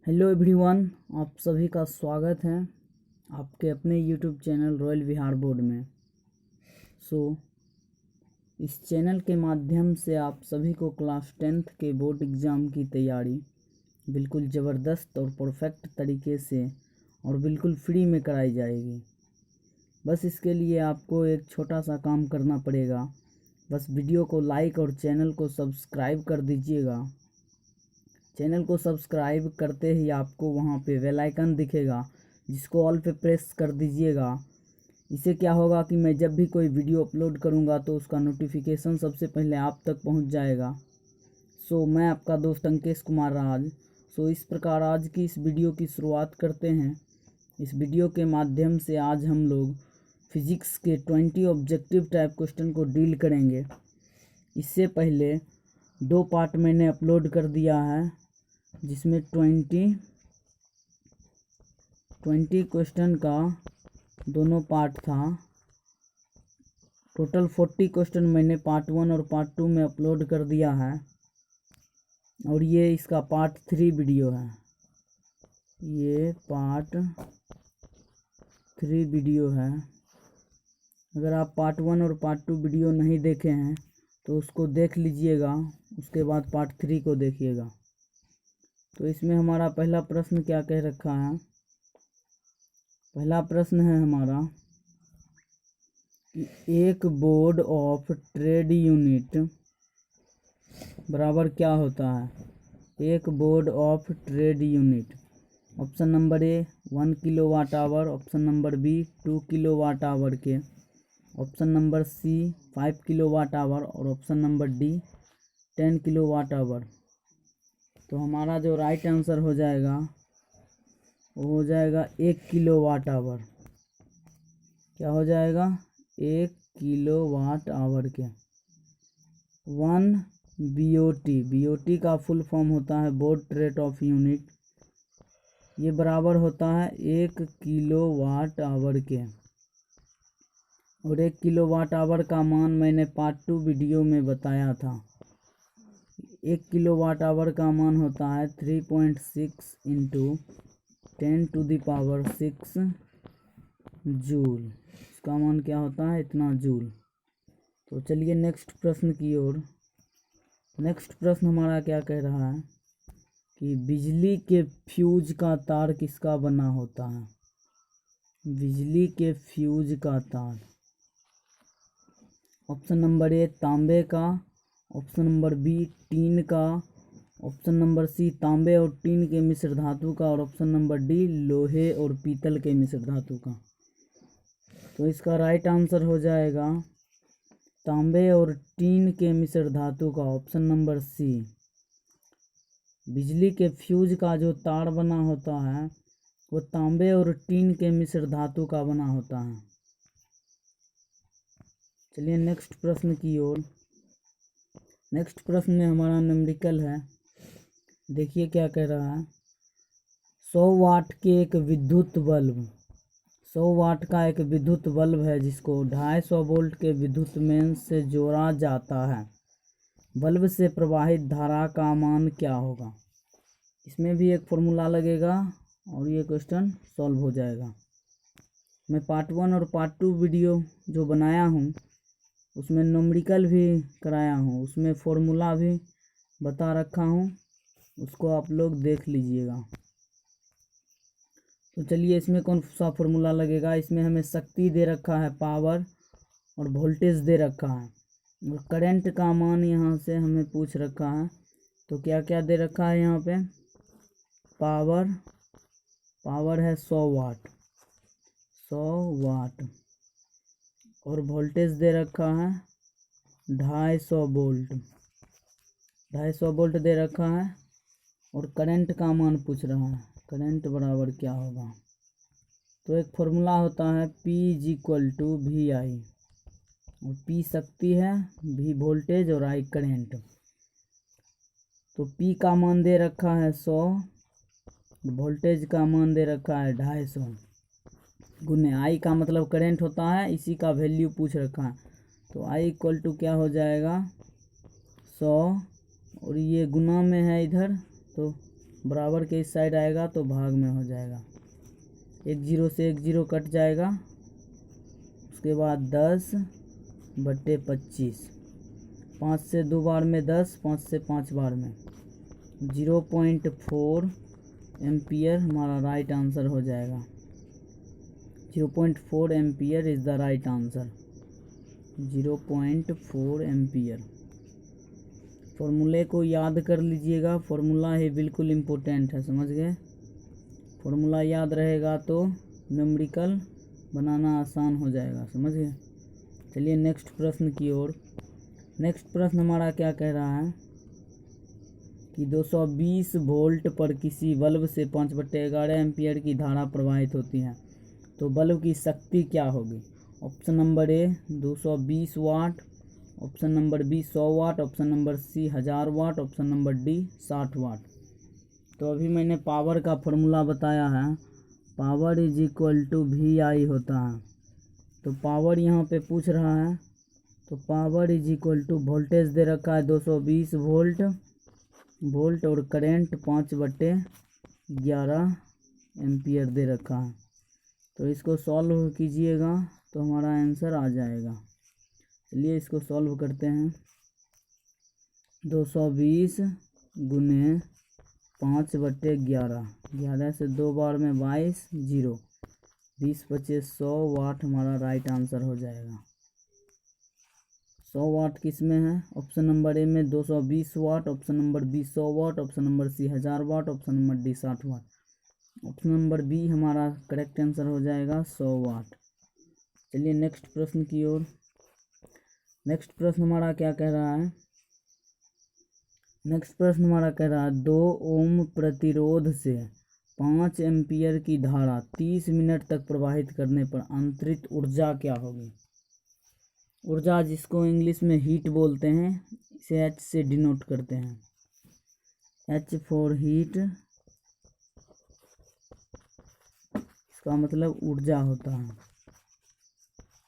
Hello everyone, आप सभी का स्वागत है आपके अपने यूट्यूब चैनल रॉयल विहार बोर्ड में। इस चैनल के माध्यम से आप सभी को क्लास 10th के बोर्ड एग्ज़ाम की तैयारी बिल्कुल ज़बरदस्त और परफेक्ट तरीके से और बिल्कुल फ्री में कराई जाएगी। बस इसके लिए आपको एक छोटा सा काम करना पड़ेगा। बस वीडियो को लाइक और चैनल को सब्सक्राइब कर दीजिएगा। चैनल को सब्सक्राइब करते ही आपको वहाँ पे बेल आइकन दिखेगा, जिसको ऑल पे प्रेस कर दीजिएगा। इससे क्या होगा कि मैं जब भी कोई वीडियो अपलोड करूँगा तो उसका नोटिफिकेशन सबसे पहले आप तक पहुँच जाएगा। मैं आपका दोस्त अंकेश कुमार राज। इस प्रकार आज की इस वीडियो की शुरुआत करते हैं। इस वीडियो के माध्यम से आज हम लोग फिज़िक्स के 20 ऑब्जेक्टिव टाइप क्वेश्चन को डील करेंगे। इससे पहले 2 पार्ट मैंने अपलोड कर दिया है, जिसमें 20 क्वेश्चन का दोनों पार्ट था। टोटल 40 क्वेश्चन मैंने पार्ट 1 और पार्ट 2 में अपलोड कर दिया है, और ये इसका पार्ट 3 वीडियो है। ये पार्ट 3 वीडियो है। अगर आप पार्ट 1 और पार्ट 2 वीडियो नहीं देखे हैं तो उसको देख लीजिएगा, उसके बाद पार्ट 3 को देखिएगा। तो इसमें हमारा पहला प्रश्न क्या कह रखा है। पहला प्रश्न है हमारा कि एक बोर्ड ऑफ ट्रेड यूनिट बराबर क्या होता है। एक board of trade unit, option number A 1 kilowatt hour, option number B 2 kilowatt hour के, option number C 5 kilowatt hour और option number D 10 kilowatt hour. तो हमारा जो राइट आंसर हो जाएगा वो हो जाएगा 1 किलोवाट आवर। क्या हो जाएगा? 1 किलोवाट आवर के। 1 बीओटी, बीओटी का फुल फॉर्म होता है बोर्ड रेट ऑफ यूनिट। ये बराबर होता है 1 किलोवाट आवर के। और 1 किलोवाट आवर का मान मैंने पार्ट 2 वीडियो में बताया था। 1 किलोवाट आवर का मान होता है 3.6 इंटू 10⁶ जूल। इसका मान क्या होता है? इतना जूल। तो चलिए नेक्स्ट प्रश्न की ओर। नेक्स्ट प्रश्न हमारा क्या कह रहा है कि बिजली के फ्यूज का तार किसका बना होता है। बिजली के फ्यूज का तार, ऑप्शन नंबर ए तांबे का, ऑप्शन नंबर बी टीन का, ऑप्शन नंबर सी तांबे और टीन के मिश्र धातु का और ऑप्शन नंबर डी लोहे और पीतल के मिश्र धातु का। तो इसका राइट आंसर हो जाएगा तांबे और टीन के मिश्र धातु का, ऑप्शन नंबर सी। बिजली के फ्यूज का जो तार बना होता है वो तांबे और टीन के मिश्र धातु का बना होता है। चलिए नेक्स्ट प्रश्न की ओर। नेक्स्ट प्रश्न में हमारा न्यूमेरिकल है। देखिए क्या कह रहा है। 100 वाट के एक विद्युत बल्ब, 100 वाट का एक विद्युत बल्ब है जिसको 250 वोल्ट के विद्युत मेन से जोड़ा जाता है। बल्ब से प्रवाहित धारा का मान क्या होगा। इसमें भी एक फॉर्मूला लगेगा और ये क्वेश्चन सॉल्व हो जाएगा। मैं पार्ट 1 और पार्ट 2 वीडियो जो बनाया हूँ उसमें न्यूमेरिकल भी कराया हूँ, उसमें फॉर्मूला भी बता रखा हूँ, उसको आप लोग देख लीजिएगा। तो चलिए इसमें कौन सा फॉर्मूला लगेगा। इसमें हमें शक्ति दे रखा है पावर और वोल्टेज दे रखा है, और करंट का मान यहाँ से हमें पूछ रखा है। तो क्या क्या दे रखा है यहाँ पे। पावर है 100 वाट, 100 वाट, और वोल्टेज दे रखा है 250 वोल्ट, 250 वोल्ट दे रखा है, और करंट का मान पूछ रहा है। करंट बराबर क्या होगा। तो एक फॉर्मूला होता है P = VI, और P शक्ति है, V वोल्टेज और I करंट। तो P का मान दे रखा है 100, वोल्टेज का मान दे रखा है 250, गुने I का मतलब करंट होता है, इसी का वैल्यू पूछ रखा है। तो I = क्या हो जाएगा 100, और ये गुना में है इधर, तो बराबर के इस साइड आएगा तो भाग में हो जाएगा। 1 0 से 1 0 कट जाएगा। उसके बाद 10/25, 5 से 2 बार में 10, 5 से 5 बार में 0.4 एम्पियर हमारा राइट आंसर हो जाएगा। 0.4 ampere is the right answer. 0.4 ampere. फॉर्मूले को याद कर लीजिएगा, फॉर्मूला ही बिल्कुल इम्पोर्टेंट है, समझ गए। फॉर्मूला याद रहेगा तो न्यूमेरिकल बनाना आसान हो जाएगा, समझ गए। चलिए नेक्स्ट प्रश्न की ओर। नेक्स्ट प्रश्न हमारा क्या कह रहा है कि 220 वोल्ट पर किसी बल्ब से 5/11 एम्पियर की धारा प्रवाहित होती है, तो बल्ब की शक्ति क्या होगी। Option number A 220 watt, option number B 100 watt, option number C 1000 watt, option number D 60 watt. तो अभी मैंने पावर का फॉर्मूला बताया है, power is equal to VI होता है। तो पावर यहाँ पे पूछ रहा है, तो power is equal to voltage दे रखा है 220 वोल्ट और करंट 5/11 एम्पियर दे रखा है। तो इसको सॉल्व कीजिएगा तो हमारा आंसर आ जाएगा। चलिए इसको सॉल्व करते हैं। 220 गुने 5/11, 11 से 2 बार में 22, 0, 20/25 100 वाट हमारा राइट आंसर हो जाएगा। 100 वाट किस में है। ऑप्शन नंबर ए में 220 watt, option number B 100 watt, option number C 1000 watt, option number D 60 वाट। ऑप्शन नंबर बी हमारा करेक्ट आंसर हो जाएगा 100 वाट। चलिए नेक्स्ट प्रश्न की ओर। नेक्स्ट प्रश्न हमारा क्या कह रहा है। नेक्स्ट प्रश्न हमारा कह रहा है 2 ओम प्रतिरोध से 5 एम्पियर की धारा 30 मिनट तक प्रवाहित करने पर अंतरित ऊर्जा क्या होगी। ऊर्जा जिसको इंग्लिश में हीट बोलते हैं, इसे H से डिनोट करते हैं। H फॉर हीट, इसका मतलब ऊर्जा होता है।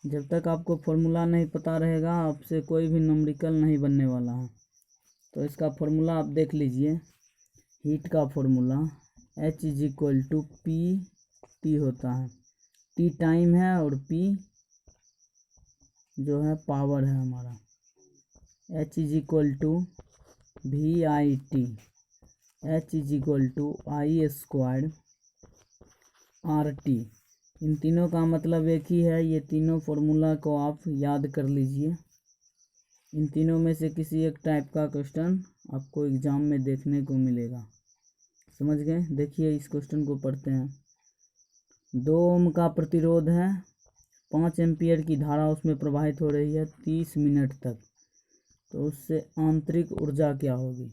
जब तक आपको फॉर्मूला नहीं पता रहेगा, आपसे कोई भी न्यूमेरिकल नहीं बनने वाला है। तो इसका फॉर्मूला आप देख लीजिए। हीट का formula H is equal to P होता है। T टाइम है और P जो है पावर है हमारा। H is equal to VIT, H is equal to I² RT। इन तीनों का मतलब एक ही है। ये तीनों फॉर्मूला को आप याद कर लीजिए। इन तीनों में से किसी एक टाइप का क्वेश्चन आपको एग्जाम में देखने को मिलेगा, समझ गए। देखिए इस क्वेश्चन को पढ़ते हैं। 2 ओम का प्रतिरोध है, 5 एम्पियर की धारा उसमें प्रवाहित हो रही है 30 मिनट तक। तो उससे आंतरिक ऊर्जा क्या होगी।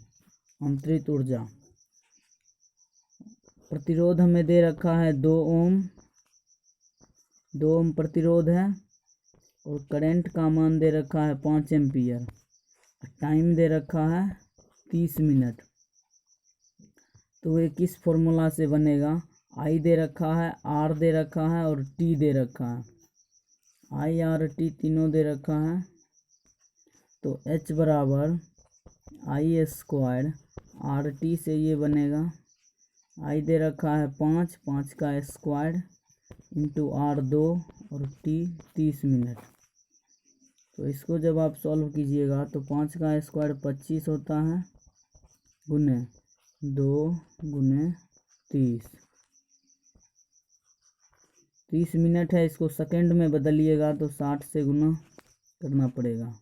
आंतरिक ऊर्जा, प्रतिरोध हमें दे रखा है 2 ओम प्रतिरोध है और करंट का मान दे रखा है 5 एम्पियर। टाइम दे रखा है 30 मिनट। तो ये किस फॉर्मूला से बनेगा। I दे रखा है, R दे रखा है और T दे रखा है। I R T तीनों दे रखा है। तो H बराबर I² RT से ये बनेगा। I दे रखा है 5 का स्क्वायर इंटू R 2 और T 30 मिनट। तो इसको जब आप सॉल्व कीजिएगा तो 5 का स्क्वायर 25 होता है, गुने 2 गुने 30 मिनट है। इसको सेकंड में बदलिएगा तो 60 से गुना करना पड़ेगा।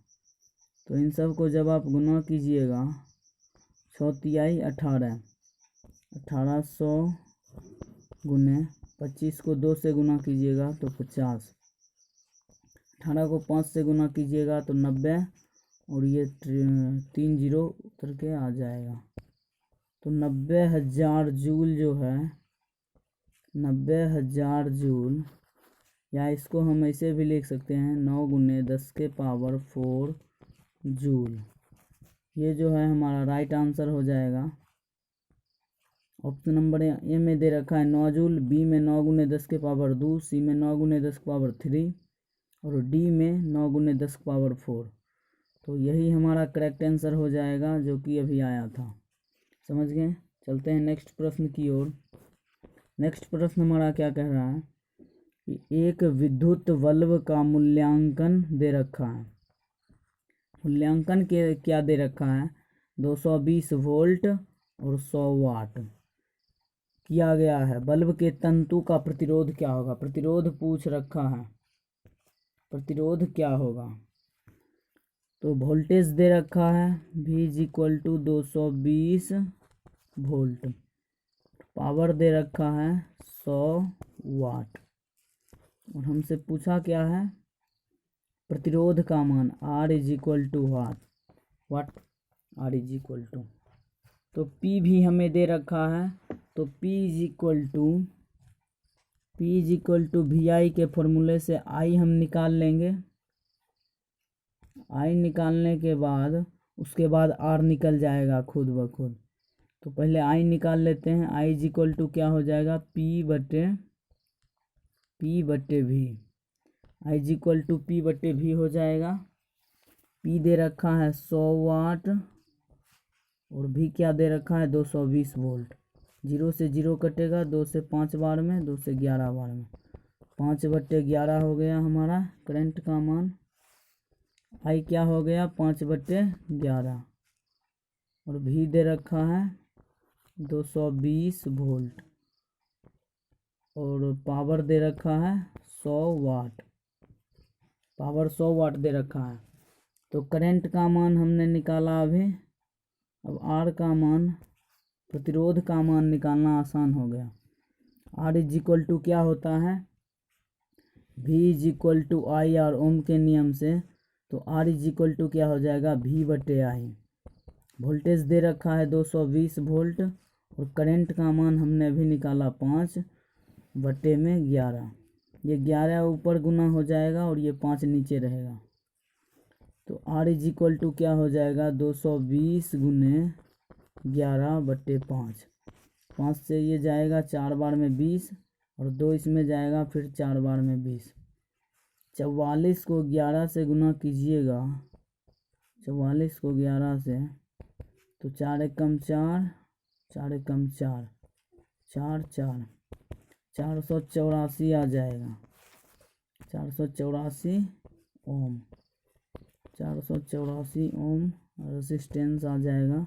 तो इन सब को जब आप गुना कीजिएगा 6 तिहाई 1800 गुने 25 को 2 से गुना कीजिएगा तो 50, 18 को 5 से गुना कीजिएगा तो 90 और ये 3 0 उतर के आ जाएगा। तो 90,000 जूल जो है, 90,000 जूल, या इसको हम ऐसे भी लिख सकते हैं 9 गुने 10 के पावर 4 जूल। ये जो है हमारा राइट आंसर हो जाएगा। ऑप्शन नंबर ए में दे रखा है 9 जूल, बी में 9 गुने 10 के पावर 2, सी में 9 गुने 10 के पावर 3 और डी में 9 गुने 10 के पावर 4। तो यही हमारा करेक्ट आंसर हो जाएगा जो कि अभी आया था, समझ गए। चलते हैं नेक्स्ट प्रश्न की ओर। नेक्स्ट प्रश्न हमारा क्या कह रहा है कि एक विद्युत बल्ब का मूल्यांकन दे रखा है। मूल्यांकन के क्या दे रखा है, 220 वोल्ट और 100 वाट किया गया है। बल्ब के तंतु का प्रतिरोध क्या होगा, प्रतिरोध पूछ रखा है, प्रतिरोध क्या होगा। तो वोल्टेज दे रखा है V = 220 वोल्ट, पावर दे रखा है 100 वाट, और हमसे पूछा क्या है, प्रतिरोध का मान R = वाट R तो P भी हमें दे रखा है। तो P VI के फॉर्मूले से I हम निकाल लेंगे। I निकालने के बाद उसके बाद R निकल जाएगा खुद ब खुद। तो पहले I निकाल लेते हैं। I = क्या हो जाएगा, P बटे V। I = P बटे V हो जाएगा। P दे रखा है 100 वाट और V क्या दे रखा है, 220 वोल्ट। 0 से 0 कटेगा, 2 से 5 बार में, 2 से 11 बार में, 5/11 हो गया हमारा करंट का मान। I क्या हो गया, 5/11, और V दे रखा है 220 वोल्ट, और पावर दे रखा है 100 वाट, पावर 100 वाट दे रखा है। तो करंट का मान हमने निकाला अभी। अब R का मान, प्रतिरोध का मान निकालना आसान हो गया। R क्या होता है, V = I ओम के नियम से। तो R क्या हो जाएगा, V/I। वोल्टेज दे रखा है 220 वोल्ट, और करंट का मान हमने अभी निकाला 5/11। ये 11 ऊपर गुना हो जाएगा और ये 5 नीचे रहेगा। तो R क्या हो जाएगा, 220 × 11/5। 5 से ये जाएगा 4 बार में 20, और 2 इसमें जाएगा फिर 4 बार में 20। 44 को 11 से गुना कीजिएगा, 44 को 11 से, तो 4 एकम 4, 4 एकम 4, 4 4, 484 आ जाएगा। 484 ओम, 484 ओम रेजिस्टेंस आ जाएगा।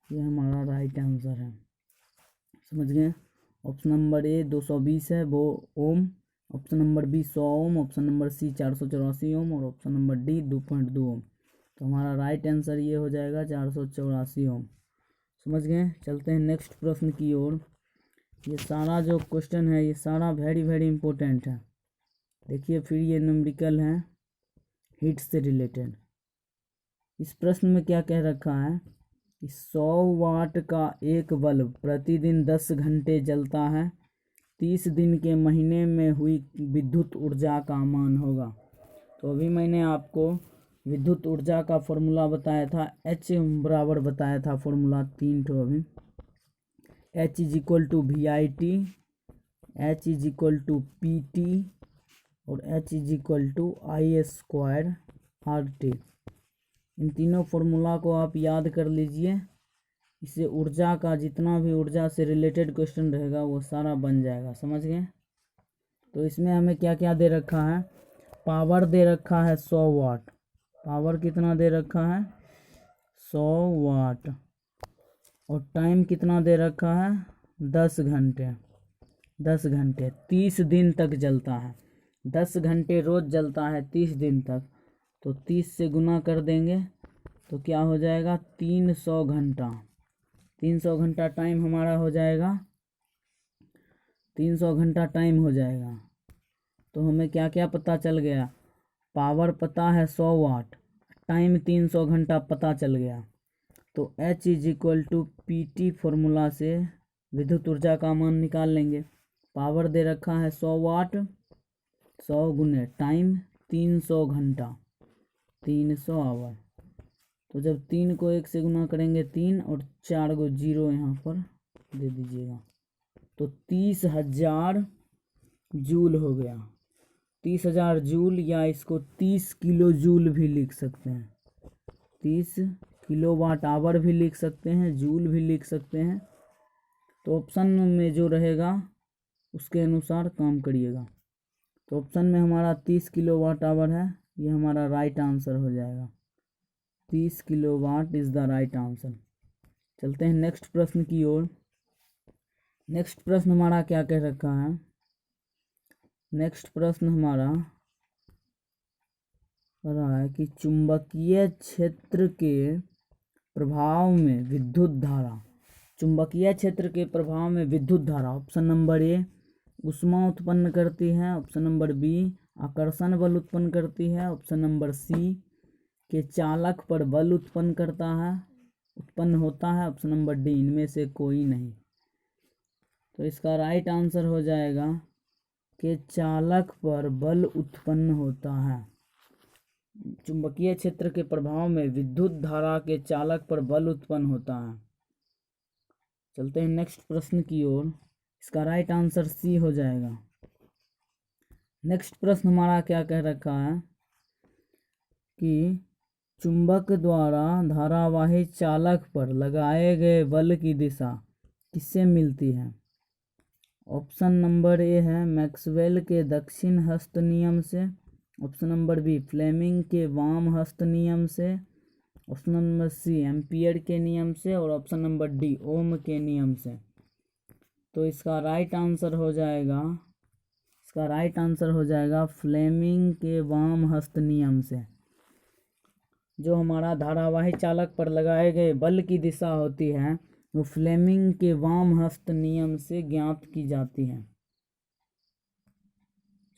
ये हमारा राइट आंसर है। समझ गए। ऑप्शन नंबर ए 220 है वो ओम, ऑप्शन नंबर बी 100 ओम, ऑप्शन नंबर सी 484 ओम, और ऑप्शन नंबर डी 2.2 ओम। तो हमारा राइट आंसर ये हो जाएगा 484 ओम। समझ गए। चलते हैं नेक्स्ट प्रश्न की ओर। ये सारा जो क्वेश्चन है ये सारा वेरी इंपॉर्टेंट है। देखिए फिर ये न्यूमेरिकल है हीट से रिलेटेड। इस प्रश्न में क्या कह रखा है कि 100 वाट का एक बल्ब प्रतिदिन 10 घंटे जलता है, 30 दिन के महीने में हुई विद्युत ऊर्जा का मान होगा। तो अभी मैंने आपको विद्युत ऊर्जा का फॉर्मूला बताया था, H बराबर बताया था फॉर्मूला 3 ठो अभी। H = VIT, H = PT और H = I²RT। इन तीनों फॉर्मूला को आप याद कर लीजिए। इससे ऊर्जा का जितना भी ऊर्जा से रिलेटेड क्वेश्चन रहेगा वो सारा बन जाएगा। समझ गए। तो इसमें हमें क्या क्या दे रखा है, पावर दे रखा है 100 वाट, पावर कितना दे रखा है 100 वाट, और टाइम कितना दे रखा है 10 घंटे, 10 घंटे 30 दिन तक जलता है। 10 घंटे रोज जलता है 30 दिन तक, तो 30 से गुना कर देंगे तो क्या हो जाएगा 300 घंटा। 300 घंटा टाइम हमारा हो जाएगा, 300 घंटा टाइम हो जाएगा। तो हमें क्या क्या पता चल गया, पावर पता है 100 वाट, टाइम 300 घंटा पता चल गया। तो H = PT फॉर्मूला से विद्युत ऊर्जा का मान निकाल लेंगे। पावर दे रखा है 100 वाट, 100 गुने टाइम 300 घंटा, 300 आवर। तो जब 3 को 1 से गुना करेंगे 3, और 4 को 0 यहाँ पर दे दीजिएगा, तो 30,000 जूल हो गया। 30,000 जूल, या इसको 30 किलो जूल भी लिख सकते हैं, 30 किलोवाट आवर भी लिख सकते हैं, जूल भी लिख सकते हैं, तो ऑप्शन में जो रहेगा उसके अनुसार काम करिएगा। तो ऑप्शन में हमारा 30 किलोवाट आवर है, ये हमारा राइट आंसर हो जाएगा। 30 kilowatt is the right answer. चलते हैं नेक्स्ट प्रश्न की ओर। नेक्स्ट प्रश्न हमारा क्या कह रखा है? नेक्स्ट प्रश्न हमारा रहा है कि चुंबकीय क्षेत्र के प्रभाव में विद्युत धारा, चुंबकीय क्षेत्र के प्रभाव में विद्युत धारा ऑप्शन नंबर ए ऊष्मा उत्पन्न करती है, ऑप्शन नंबर बी आकर्षण बल उत्पन्न करती है, ऑप्शन नंबर सी के चालक पर बल उत्पन्न होता है, ऑप्शन नंबर डी इनमें से कोई नहीं। तो इसका राइट आंसर हो जाएगा कि चालक पर बल उत्पन्न होता है। चुंबकीय क्षेत्र के प्रभाव में विद्युत धारा के चालक पर बल उत्पन्न होता है। चलते हैं नेक्स्ट प्रश्न की ओर। इसका राइट आंसर सी हो जाएगा। नेक्स्ट प्रश्न हमारा क्या कह रखा है कि चुंबक द्वारा धारावाही चालक पर लगाए गए बल की दिशा किससे मिलती है? ऑप्शन नंबर ए है मैक्सवेल के दक्षिण हस्त नियम से, ऑप्शन नंबर बी फ्लेमिंग के वाम हस्त नियम से, ऑप्शन नंबर सी एम्पियर के नियम से, और ऑप्शन नंबर डी ओम के नियम से। तो इसका राइट आंसर हो जाएगा फ्लेमिंग के वाम हस्त नियम से। जो हमारा धारावाही चालक पर लगाए गए बल की दिशा होती है वो फ्लेमिंग के वाम हस्त नियम से ज्ञात की जाती है।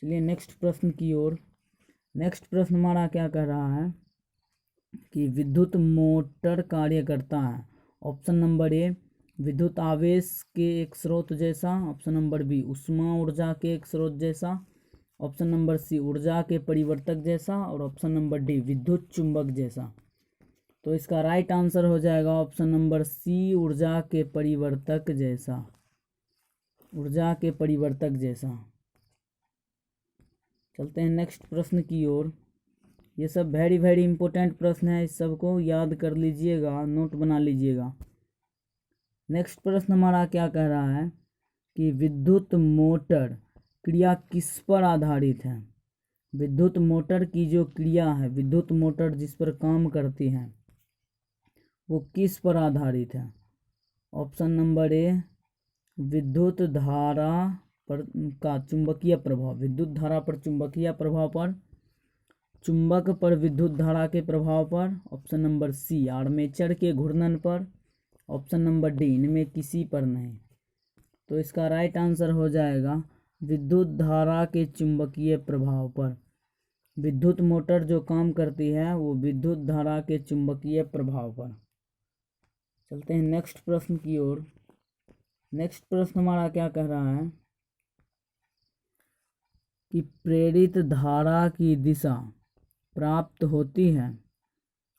चलिए नेक्स्ट प्रश्न की ओर। नेक्स्ट प्रश्न हमारा क्या कह रहा है कि विद्युत मोटर कार्य करता है। ऑप्शन नंबर ए विद्युत आवेश के एक स्रोत जैसा, ऑप्शन नंबर बी ऊष्मा ऊर्जा के एक स्रोत जैसा, ऑप्शन नंबर सी ऊर्जा के परिवर्तक जैसा, और ऑप्शन नंबर डी विद्युत चुंबक जैसा। तो इसका राइट आंसर हो जाएगा ऑप्शन नंबर सी ऊर्जा के परिवर्तक जैसा। ऊर्जा के परिवर्तक जैसा। चलते हैं नेक्स्ट प्रश्न की ओर। ये सब वेरी वेरी इंपॉर्टेंट प्रश्न है, इस सबको याद कर लीजिएगा, नोट बना लीजिएगा। नेक्स्ट प्रश्न हमारा क्या कह रहा है कि विद्युत मोटर क्रिया किस पर आधारित है? विद्युत मोटर की जो क्रिया है, विद्युत मोटर जिस पर काम करती है वो किस पर आधारित है? ऑप्शन नंबर ए विद्युत धारा पर का चुंबकीय प्रभाव, विद्युत धारा पर चुंबकीय प्रभाव पर, चुंबक पर विद्युत धारा के प्रभाव पर, ऑप्शन नंबर सी आर्मेचर के घूर्णन पर, ऑप्शन नंबर डी इनमें किसी पर नहीं। तो इसका राइट आंसर हो जाएगा विद्युत धारा के चुंबकीय प्रभाव पर। विद्युत मोटर जो काम करती है वो विद्युत धारा के चुंबकीय प्रभाव पर। चलते हैं नेक्स्ट प्रश्न की ओर। नेक्स्ट प्रश्न हमारा क्या कह रहा है कि प्रेरित धारा की दिशा प्राप्त होती है।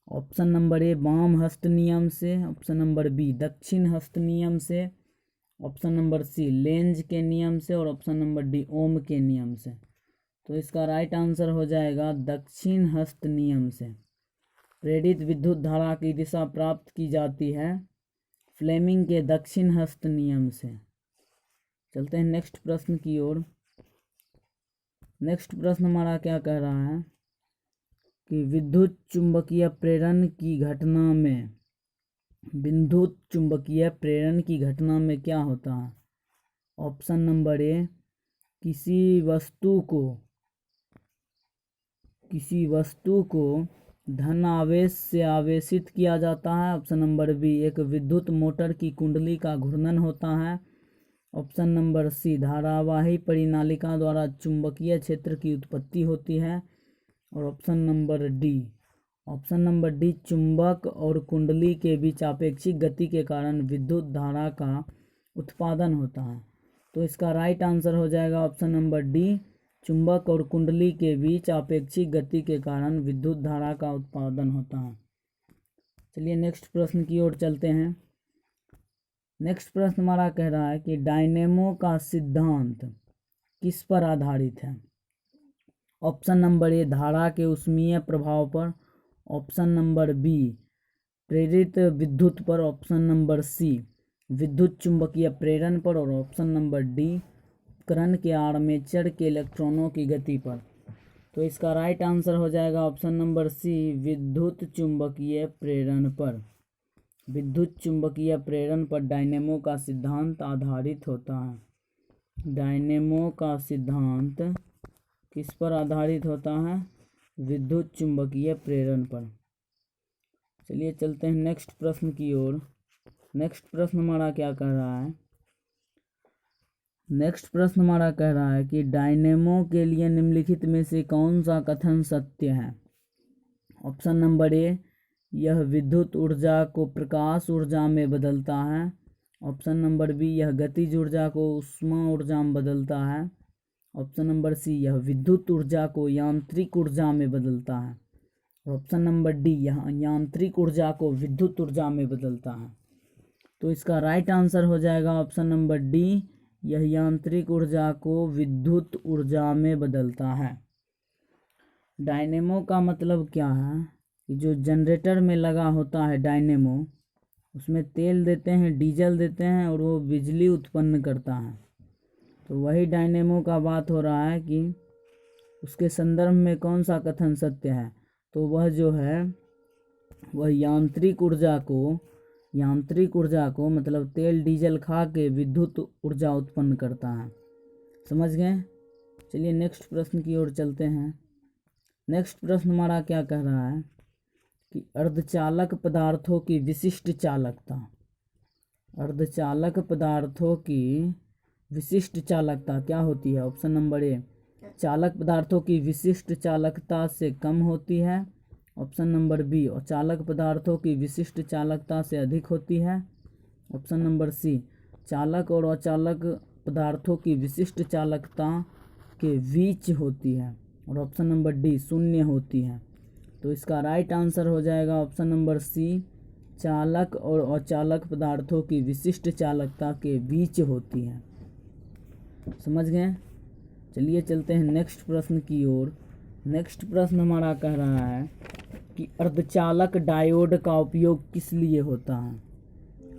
ऑप्शन नंबर ए वाम हस्त नियम से, ऑप्शन नंबर बी दक्षिण हस्त नियम से, ऑप्शन नंबर सी लेंज के नियम से, और ऑप्शन नंबर डी ओम के नियम से। तो इसका राइट आंसर हो जाएगा दक्षिण हस्त नियम से। प्रेरित विद्युत धारा की दिशा प्राप्त की जाती है फ्लेमिंग के दक्षिण हस्त नियम से। चलते हैं नेक्स्ट प्रश्न की ओर। नेक्स्ट प्रश्न हमारा क्या कह रहा है कि विद्युत चुंबकीय प्रेरण की घटना में, विद्युत चुंबकीय प्रेरण की घटना में क्या होता है? ऑप्शन नंबर ए किसी वस्तु को धन आवेश से आवेशित किया जाता है, ऑप्शन नंबर बी एक विद्युत मोटर की कुंडली का घूर्णन होता है, ऑप्शन नंबर सी धारावाही परिनालिका द्वारा चुंबकीय क्षेत्र की उत्पत्ति होती है, और ऑप्शन नंबर डी चुंबक और कुंडली के बीच आपेक्षिक गति के कारण विद्युत धारा का उत्पादन होता है। तो इसका राइट आंसर हो जाएगा ऑप्शन नंबर डी चुंबक और कुंडली के बीच आपेक्षिक गति के कारण विद्युत धारा का उत्पादन होता है। चलिए नेक्स्ट प्रश्न की ओर चलते हैं। नेक्स्ट प्रश्न हमारा कह रहा है कि डायनेमो का सिद्धांत किस पर आधारित है? ऑप्शन नंबर ए धारा के ऊष्मीय प्रभाव पर, ऑप्शन नंबर बी प्रेरित विद्युत पर, ऑप्शन नंबर सी विद्युत चुंबकीय प्रेरण पर, और ऑप्शन नंबर डी उपकरण के आर्मेचर के इलेक्ट्रॉनों की गति पर। तो इसका राइट आंसर हो जाएगा ऑप्शन नंबर सी, विद्युत चुंबकीय प्रेरण पर। विद्युत चुंबकीय प्रेरण पर डायनेमो का सिद्धांत आधारित होता है। डायनेमो का सिद्धांत किस पर आधारित होता है? विद्युत चुंबकीय प्रेरण पर। चलिए चलते हैं नेक्स्ट प्रश्न की ओर। नेक्स्ट प्रश्न हमारा क्या कह रहा है? नेक्स्ट प्रश्न हमारा कह रहा है कि डायनेमो के लिए निम्नलिखित में से कौन सा कथन सत्य है? ऑप्शन नंबर ए, यह विद्युत ऊर्जा को प्रकाश ऊर्जा में बदलता है। ऑप्शन नंबर बी, यह गतिज ऊर्जा को ऊष्मा ऊर्जा में बदलता है। ऑप्शन नंबर सी, यह विद्युत ऊर्जा को यांत्रिक ऊर्जा में बदलता है। ऑप्शन नंबर डी, यह यांत्रिक ऊर्जा को विद्युत ऊर्जा में बदलता है। तो इसका राइट आंसर हो जाएगा ऑप्शन नंबर डी, यह यांत्रिक ऊर्जा को विद्युत ऊर्जा में बदलता है। डायनेमो का मतलब क्या है कि जो जनरेटर में लगा होता है डायनेमो, उसमें तेल देते हैं, डीजल देते हैं और वो बिजली उत्पन्न करता है। तो वही डायनेमो का बात हो रहा है कि उसके संदर्भ में कौन सा कथन सत्य है? तो वह जो है वह यांत्रिक ऊर्जा को मतलब तेल डीजल खा के विद्युत ऊर्जा उत्पन्न करता है। समझ गए? चलिए नेक्स्ट प्रश्न की ओर चलते हैं। नेक्स्ट प्रश्न हमारा क्या कह रहा है कि अर्धचालक पदार्थों की विशिष्ट चालकता। अर्धचालक पदार्थों की विशिष्ट चालकता क्या होती है? ऑप्शन नंबर ए, चालक पदार्थों की विशिष्ट चालकता से कम होती है। ऑप्शन नंबर बी, और चालक पदार्थों की विशिष्ट चालकता से अधिक होती है। ऑप्शन नंबर सी, चालक और अचालक पदार्थों की विशिष्ट चालकता के बीच होती है। और ऑप्शन नंबर डी, शून्य होती है। तो इसका राइट आंसर हो जाएगा ऑप्शन नंबर सी, चालक और अचालक पदार्थों की विशिष्ट चालकता के बीच होती है। समझ गए? चलिए चलते हैं नेक्स्ट प्रश्न की ओर। नेक्स्ट प्रश्न हमारा कह रहा है कि अर्धचालक डायोड का उपयोग किस लिए होता है?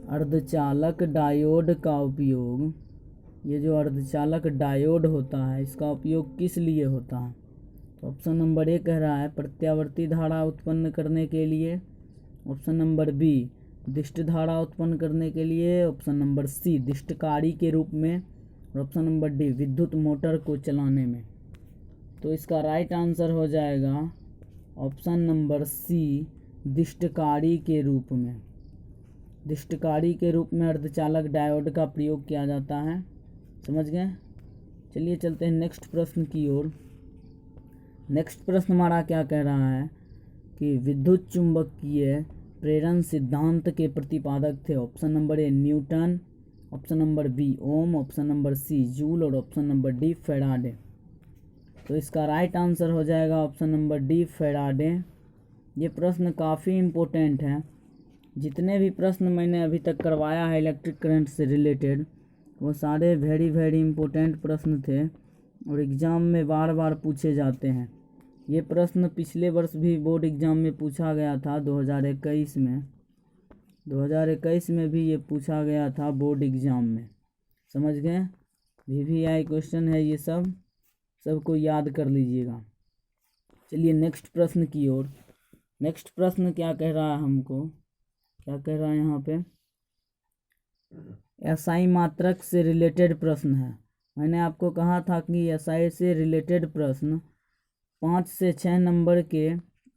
अर्धचालक डायोड का उपयोग, ये जो अर्धचालक डायोड होता है इसका उपयोग किस लिए होता है? तो ऑप्शन नंबर ए कह रहा है प्रत्यावर्ती धारा उत्पन्न करने के लिए। ऑप्शन नंबर बी, दिष्ट धारा उत्पन्न करने के लिए। ऑप्शन नंबर सी, दिष्टकारी के रूप में। और ऑप्शन नंबर डी, विद्युत मोटर को चलाने में। तो इसका राइट आंसर हो जाएगा ऑप्शन नंबर सी, दिष्टकारी के रूप में। दिष्टकारी के रूप में अर्धचालक डायोड का प्रयोग किया जाता है। समझ गए? चलिए चलते हैं नेक्स्ट प्रश्न की ओर। नेक्स्ट प्रश्न हमारा क्या कह रहा है कि विद्युत चुंबकीय प्रेरण सिद्धांत के प्रतिपादक थे। Option number A, Newton. Option number B, Ohm. Option number C, Joule. और ऑप्शन नंबर डी, फैराडे। तो इसका राइट आंसर हो जाएगा ऑप्शन नंबर डी, फैराडे। ये प्रश्न काफ़ी इम्पोर्टेंट है। जितने भी प्रश्न मैंने अभी तक करवाया है इलेक्ट्रिक करंट से रिलेटेड, वो सारे वेरी इम्पोर्टेंट प्रश्न थे और एग्ज़ाम में बार बार पूछे जाते हैं। ये प्रश्न पिछले वर्ष भी बोर्ड एग्ज़ाम में पूछा गया था 2021 में। 2021 में भी ये पूछा गया था बोर्ड एग्ज़ाम में। समझ गए? VVI क्वेश्चन है ये सबको याद कर लीजिएगा। चलिए नेक्स्ट प्रश्न की ओर। नेक्स्ट प्रश्न क्या कह रहा है हमको? क्या कह रहा है यहाँ पे? SI मात्रक से रिलेटेड प्रश्न है। मैंने आपको कहा था कि SI से रिलेटेड प्रश्न 5 से 6 नंबर के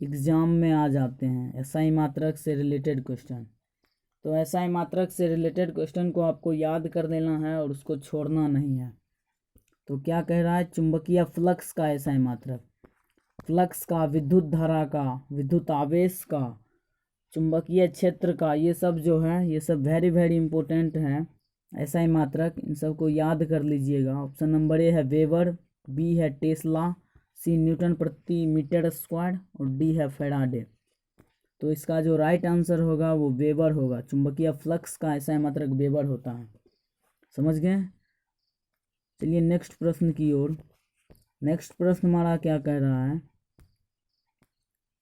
एग्ज़ाम में आ जाते हैं। SI मात्रक से रिलेटेड क्वेश्चन। तो SI मात्रक से रिलेटेड क्वेश्चन को आपको याद कर देना है और उसको छोड़ना नहीं है। तो क्या कह रहा है? चुंबकीय फ्लक्स का SI मात्रक, फ्लक्स का, विद्युत धारा का, विद्युत आवेश का, चुंबकीय क्षेत्र का, ये सब जो है ये सब वेरी इम्पोर्टेंट है। SI मात्रक इन सब को याद कर लीजिएगा। ऑप्शन नंबर ए है वेबर, बी है टेस्ला, सी न्यूटन प्रति मीटर स्क्वायर और डी है फैराडे। तो इसका जो राइट आंसर होगा वो वेबर होगा। चुंबकीय फ्लक्स का SI मात्रक वेबर होता है। समझ गए? चलिए नेक्स्ट प्रश्न की ओर। नेक्स्ट प्रश्न हमारा क्या कह रहा है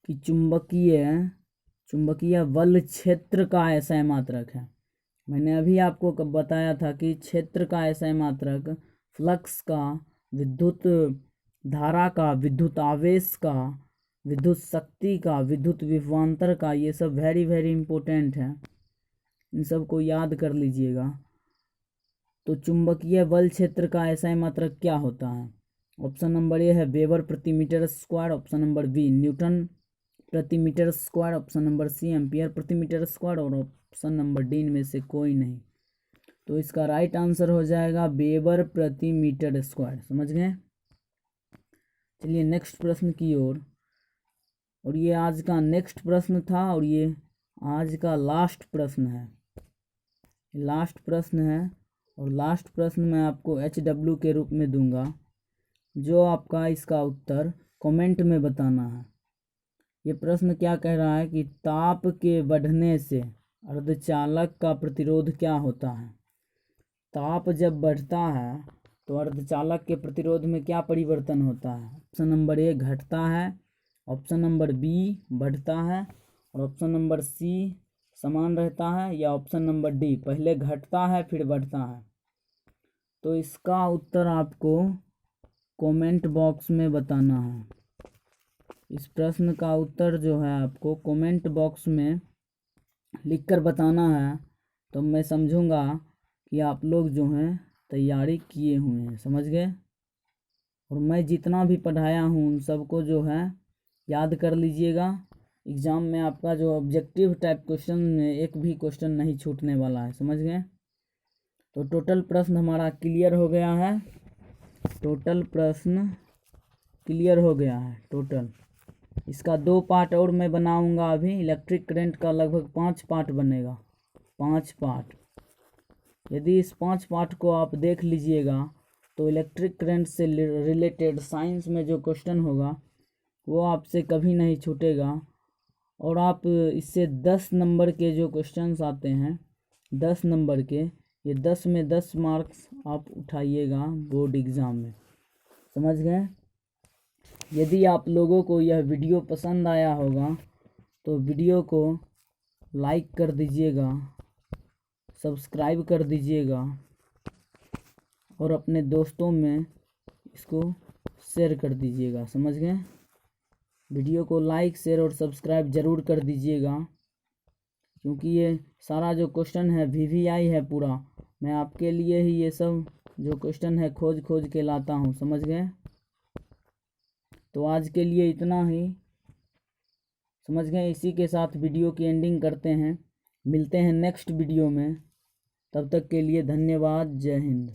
कि चुंबकीय बल क्षेत्र का SI मात्रक है। मैंने अभी आपको कब बताया था कि क्षेत्र का SI मात्रक, फ्लक्स का, विद्युत धारा का, विद्युत आवेश का, विद्युत शक्ति का, विद्युत विभवांतर का, ये सब वेरी वेरी इंपॉर्टेंट है, इन सब को याद कर लीजिएगा। तो चुंबकीय बल क्षेत्र का SI मात्रक क्या होता है? ऑप्शन नंबर ए है वेबर प्रति metre square, option number B newton प्रति metre square, option number C ampere प्रति मीटर स्क्वायर, और ऑप्शन नंबर डी इनमें से कोई नहीं। तो इसका राइट आंसर हो जाएगा वेबर प्रति मीटर स्क्वायर। समझ गए? चलिए नेक्स्ट प्रश्न की ओर। और ये आज का नेक्स्ट प्रश्न था और ये आज का लास्ट प्रश्न है। लास्ट प्रश्न है और लास्ट प्रश्न मैं आपको HW के रूप में दूंगा, जो आपका इसका उत्तर कमेंट में बताना है। ये प्रश्न क्या कह रहा है कि ताप के बढ़ने से अर्धचालक का प्रतिरोध क्या होता है? ताप जब बढ़ता है तो अर्धचालक के प्रतिरोध में क्या परिवर्तन होता है? ऑप्शन नंबर ए घटता है, ऑप्शन नंबर बी बढ़ता है, और ऑप्शन नंबर सी समान रहता है, या ऑप्शन नंबर डी पहले घटता है फिर बढ़ता है। तो इसका उत्तर आपको कमेंट बॉक्स में बताना है। इस प्रश्न का उत्तर जो है आपको कमेंट बॉक्स में लिखकर बताना है, तो मैं समझूंगा कि आप लोग जो हैं तैयारी किए हुए हैं। समझ गए? और मैं जितना भी पढ़ाया हूँ उन सबको जो है याद कर लीजिएगा। एग्ज़ाम में आपका जो ऑब्जेक्टिव टाइप क्वेश्चन में एक भी क्वेश्चन नहीं छूटने वाला है। समझ गए? तो टोटल प्रश्न हमारा क्लियर हो गया है। टोटल प्रश्न क्लियर हो गया है टोटल। इसका 2 पार्ट और मैं बनाऊंगा अभी। इलेक्ट्रिक करंट का लगभग 5 पार्ट बनेगा, 5 पार्ट। यदि इस 5 पार्ट को आप देख लीजिएगा तो इलेक्ट्रिक करंट से रिलेटेड साइंस में जो क्वेश्चन होगा वो आपसे कभी नहीं छूटेगा। और आप इससे 10 नंबर के जो क्वेश्चंस आते हैं, 10 नंबर के, ये 10 में 10 मार्क्स आप उठाइएगा बोर्ड एग्ज़ाम में। समझ गए? यदि आप लोगों को यह वीडियो पसंद आया होगा तो वीडियो को लाइक कर दीजिएगा, सब्सक्राइब कर दीजिएगा, और अपने दोस्तों में इसको शेयर कर दीजिएगा। समझ गए? वीडियो को लाइक, शेयर और सब्सक्राइब ज़रूर कर दीजिएगा, क्योंकि ये सारा जो क्वेश्चन है VVI है पूरा। मैं आपके लिए ही ये सब जो क्वेश्चन है खोज खोज के लाता हूँ। समझ गए? तो आज के लिए इतना ही। समझ गए? इसी के साथ वीडियो की एंडिंग करते हैं। मिलते हैं नेक्स्ट वीडियो में। तब तक के लिए धन्यवाद। जय हिंद।